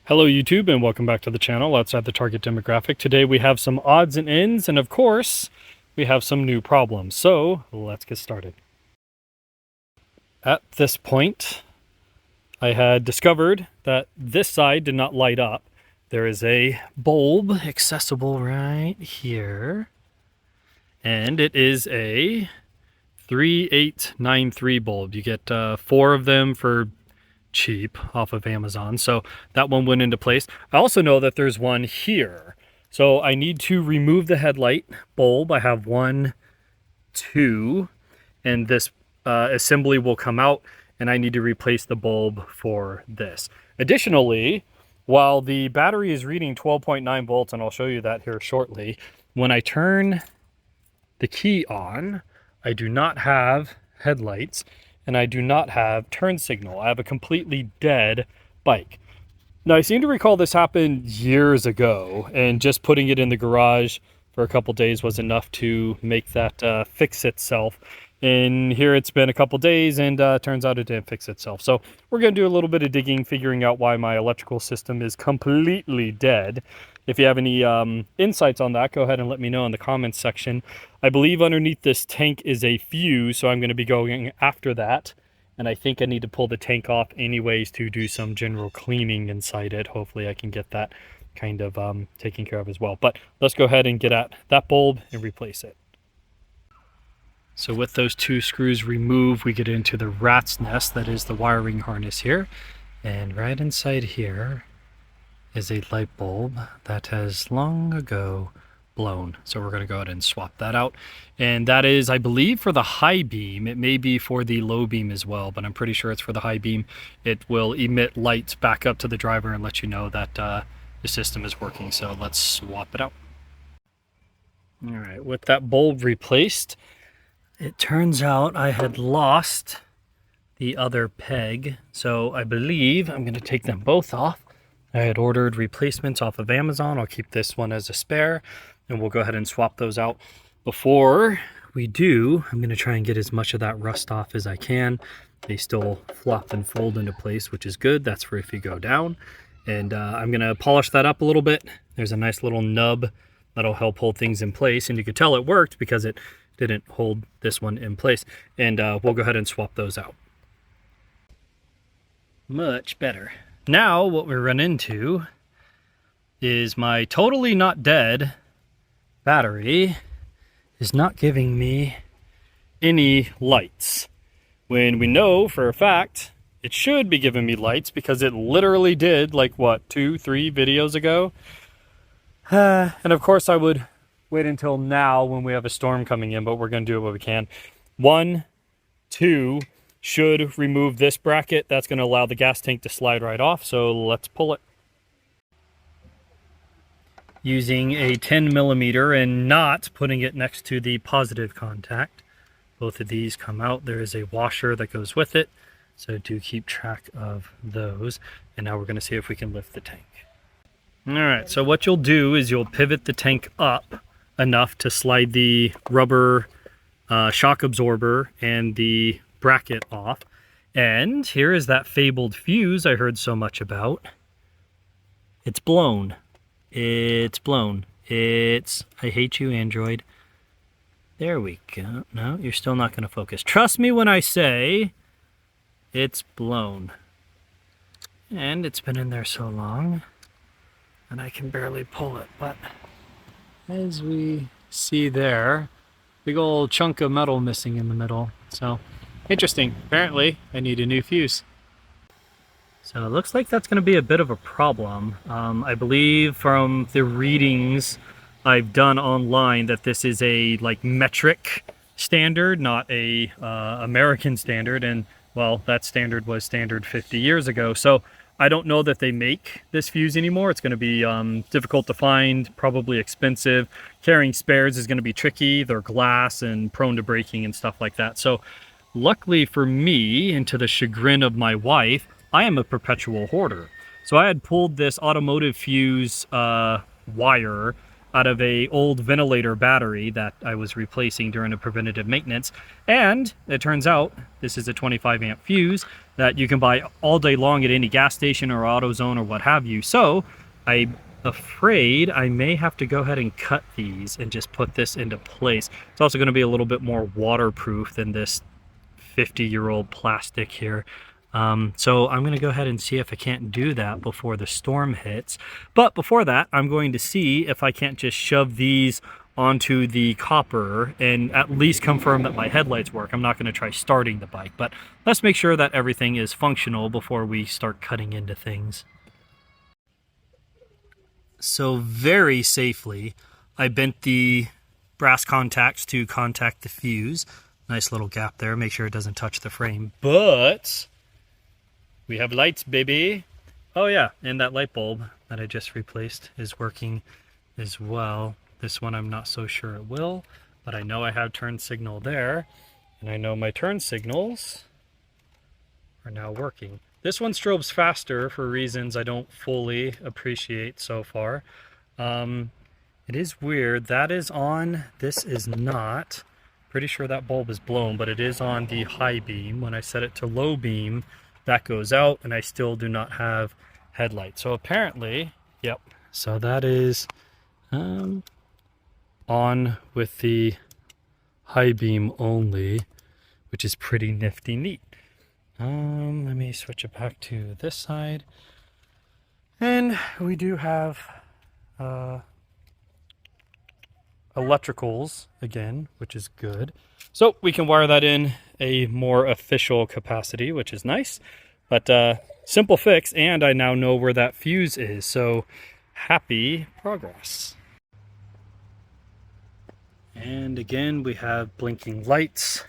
Hello YouTube and welcome back to the channel outside the target demographic. Today we have some odds and ends and of course we have some new problems. So let's get started. At this point I had discovered that this side did not light up. There is a bulb accessible right here and it is a 3893 bulb. You get 4 of them for cheap off of Amazon, so that one went into place. I also know that there's one here, so I need to remove the headlight bulb. I have 1, 2, and this assembly will come out, and I need to replace the bulb for this. Additionally, while the battery is reading 12.9 volts, and I'll show you that here shortly, when I turn the key on, I do not have headlights and I do not have turn signal. I have a completely dead bike. Now, I seem to recall this happened years ago, and just putting it in the garage for a couple days was enough to make that fix itself. And here it's been a couple days, and turns out it didn't fix itself. So we're going to do a little bit of digging, figuring out why my electrical system is completely dead. If you have any insights on that, go ahead and let me know in the comments section. I believe underneath this tank is a fuse, so I'm going to be going after that. And I think I need to pull the tank off anyways to do some general cleaning inside it. Hopefully I can get that kind of taken care of as well. But let's go ahead and get at that bulb and replace it. So with those 2 screws removed, we get into the rat's nest that is the wiring harness here. And right inside here is a light bulb that has long ago blown. So we're going to go ahead and swap that out. And that is, I believe, for the high beam. It may be for the low beam as well, but I'm pretty sure it's for the high beam. It will emit lights back up to the driver and let you know that the system is working. So let's swap it out. All right, with that bulb replaced, it turns out I had lost the other peg. So I believe I'm going to take them both off. I had ordered replacements off of Amazon. I'll keep this one as a spare, and we'll go ahead and swap those out. Before we do, I'm going to try and get as much of that rust off as I can. They still flop and fold into place, which is good. That's for if you go down. And I'm going to polish that up a little bit. There's a nice little nub that'll help hold things in place, and you could tell it worked because it didn't hold this one in place. And we'll go ahead and swap those out. Much better. Now what we run into is my totally not dead battery is not giving me any lights, when we know for a fact it should be giving me lights because it literally did, like what, 2-3 videos ago. And of course I would wait until now when we have a storm coming in, but we're going to do what we can. 1, 2 should remove this bracket. That's going to allow the gas tank to slide right off, so let's pull it. Using a 10mm and not putting it next to the positive contact. Both of these come out. There is a washer that goes with it, so do keep track of those. And now we're going to see if we can lift the tank. All right, so what you'll do is you'll pivot the tank up enough to slide the rubber shock absorber and the bracket off. And here is that fabled fuse I heard so much about. It's blown. It's blown. I hate you, Android. There we go. No, you're still not going to focus. Trust me when I say it's blown. And it's been in there so long and I can barely pull it. But as we see there, big old chunk of metal missing in the middle. So interesting. Apparently I need a new fuse. So it looks like that's going to be a bit of a problem. I believe from the readings I've done online that this is a metric standard, not a American standard. And well, that standard was standard 50 years ago. So I don't know that they make this fuse anymore. It's going to be difficult to find, probably expensive. Carrying spares is going to be tricky. They're glass and prone to breaking and stuff like that. So luckily for me, and to the chagrin of my wife, I am a perpetual hoarder. So I had pulled this automotive fuse wire out of a old ventilator battery that I was replacing during a preventative maintenance. And it turns out this is a 25 amp fuse. that you can buy all day long at any gas station or AutoZone or what have you. So I'm afraid I may have to go ahead and cut these and just put this into place. It's also going to be a little bit more waterproof than this 50-year-old plastic here. So I'm going to go ahead and see if I can't do that before the storm hits. But before that, I'm going to see if I can't just shove these onto the copper and at least confirm that my headlights work. I'm not going to try starting the bike, but let's make sure that everything is functional before we start cutting into things. So very safely, I bent the brass contacts to contact the fuse. Nice little gap there, make sure it doesn't touch the frame. But we have lights, baby. Oh yeah, and that light bulb that I just replaced is working as well. This one I'm not so sure it will, but I know I have turn signal there, and I know my turn signals are now working. This one strobes faster for reasons I don't fully appreciate so far. It is weird. That is on, this is not. Pretty sure that bulb is blown, but it is on the high beam. When I set it to low beam, that goes out, and I still do not have headlights. So apparently, yep, so that is on with the high beam only, which is pretty nifty neat. Let me switch it back to this side, and we do have electricals again, which is good. So we can wire that in a more official capacity, which is nice. But simple fix, and I now know where that fuse is, so happy progress. And again, we have blinking lights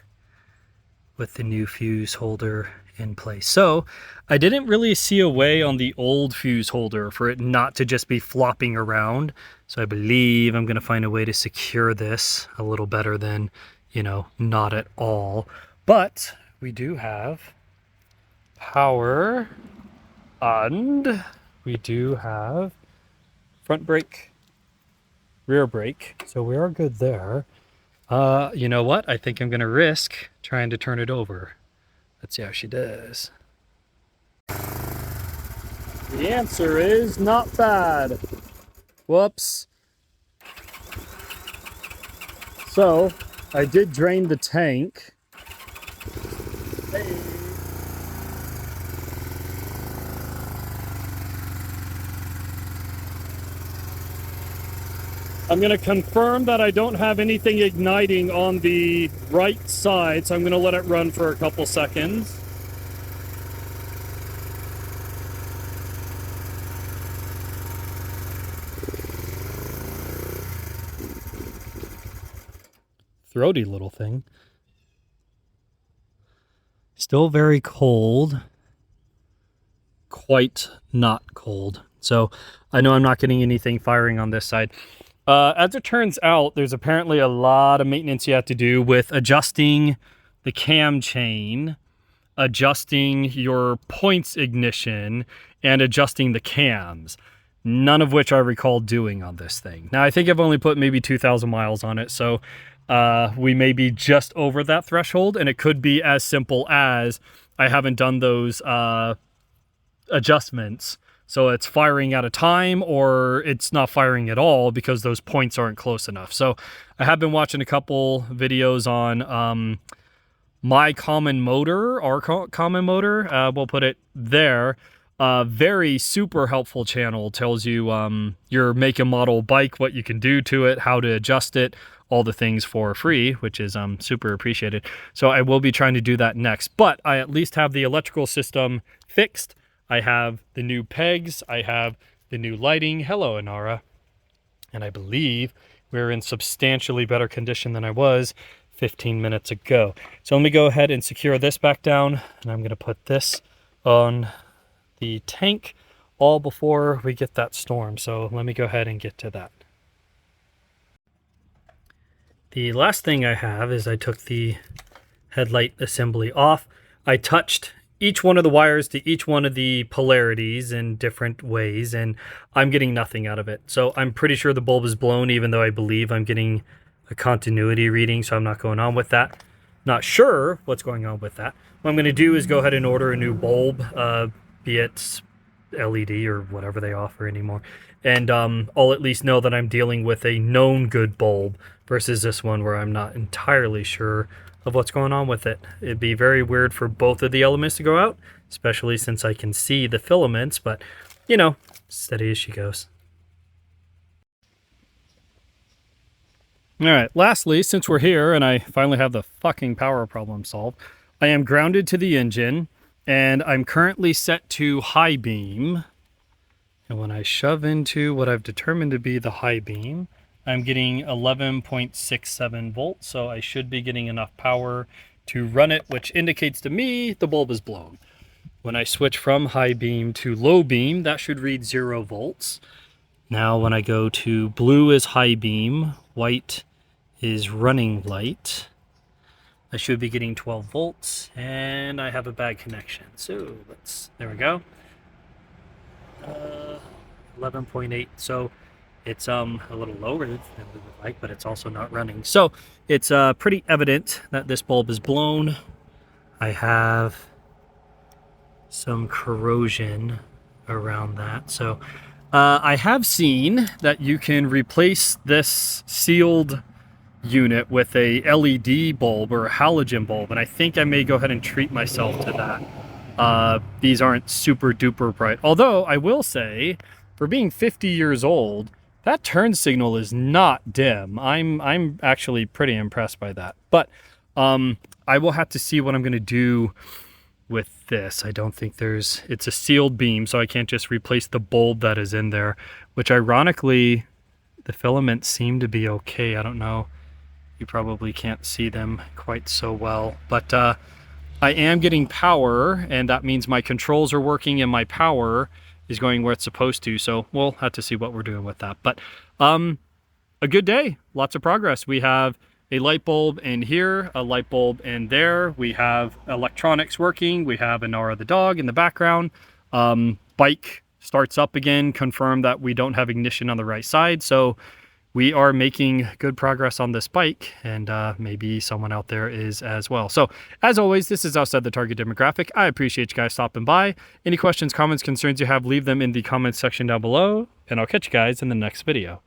with the new fuse holder in place. So I didn't really see a way on the old fuse holder for it not to just be flopping around. So I believe I'm going to find a way to secure this a little better than, you know, not at all. But we do have power, and we do have front brake, rear brake, so we are good there. You know what? I think I'm going to risk trying to turn it over. Let's see how she does. The answer is not bad. Whoops. So, I did drain the tank. Hey. I'm going to confirm that I don't have anything igniting on the right side, so I'm going to let it run for a couple seconds. Throaty little thing. Still very cold. Quite not cold. So I know I'm not getting anything firing on this side. As it turns out, there's apparently a lot of maintenance you have to do with adjusting the cam chain, adjusting your points ignition, and adjusting the cams. None of which I recall doing on this thing. Now, I think I've only put maybe 2,000 miles on it, so we may be just over that threshold, and it could be as simple as I haven't done those adjustments. So it's firing out of time, or it's not firing at all because those points aren't close enough. So I have been watching a couple videos on My Common Motor, our Common Motor. We'll put it there. Very super helpful channel. Tells you your make and model bike, what you can do to it, how to adjust it, all the things for free, which is super appreciated. So I will be trying to do that next. But I at least have the electrical system fixed. I have the new pegs, I have the new lighting. Hello, Inara. And I believe we're in substantially better condition than I was 15 minutes ago. So let me go ahead and secure this back down, and I'm going to put this on the tank all before we get that storm. So let me go ahead and get to that. The last thing I have is I took the headlight assembly off. I touched each one of the wires to each one of the polarities in different ways, and I'm getting nothing out of it. So I'm pretty sure the bulb is blown, even though I believe I'm getting a continuity reading, so I'm not going on with that. Not sure what's going on with that. What I'm going to do is go ahead and order a new bulb, be it LED or whatever they offer anymore. And I'll at least know that I'm dealing with a known good bulb versus this one where I'm not entirely sure of what's going on with it. It'd be very weird for both of the elements to go out, especially since I can see the filaments, but you know, steady as she goes. All right, lastly, since we're here and I finally have the fucking power problem solved, I am grounded to the engine and I'm currently set to high beam. And when I shove into what I've determined to be the high beam, I'm getting 11.67 volts, so I should be getting enough power to run it, which indicates to me the bulb is blown. When I switch from high beam to low beam, that should read 0 volts. Now when I go to blue is high beam, white is running light, I should be getting 12 volts, and I have a bad connection. So there we go. 11.8, so it's a little lower than we would like, but it's also not running. So it's pretty evident that this bulb is blown. I have some corrosion around that. So I have seen that you can replace this sealed unit with a LED bulb or a halogen bulb, and I think I may go ahead and treat myself to that. These aren't super duper bright, although I will say, for being 50 years old, that turn signal is not dim. I'm actually pretty impressed by that. But I will have to see what I'm going to do with this. I don't think it's a sealed beam, so I can't just replace the bulb that is in there, which ironically, the filaments seem to be okay. I don't know. You probably can't see them quite so well, but I am getting power, and that means my controls are working and my power is going where it's supposed to. So we'll have to see what we're doing with that. But a good day, lots of progress. We have a light bulb in here, a light bulb in there. We have electronics working. We have Inara the dog in the background. Bike starts up again, confirm that we don't have ignition on the right side. So we are making good progress on this bike, and maybe someone out there is as well. So as always, this is outside the target demographic. I appreciate you guys stopping by. Any questions, comments, concerns you have, leave them in the comments section down below, and I'll catch you guys in the next video.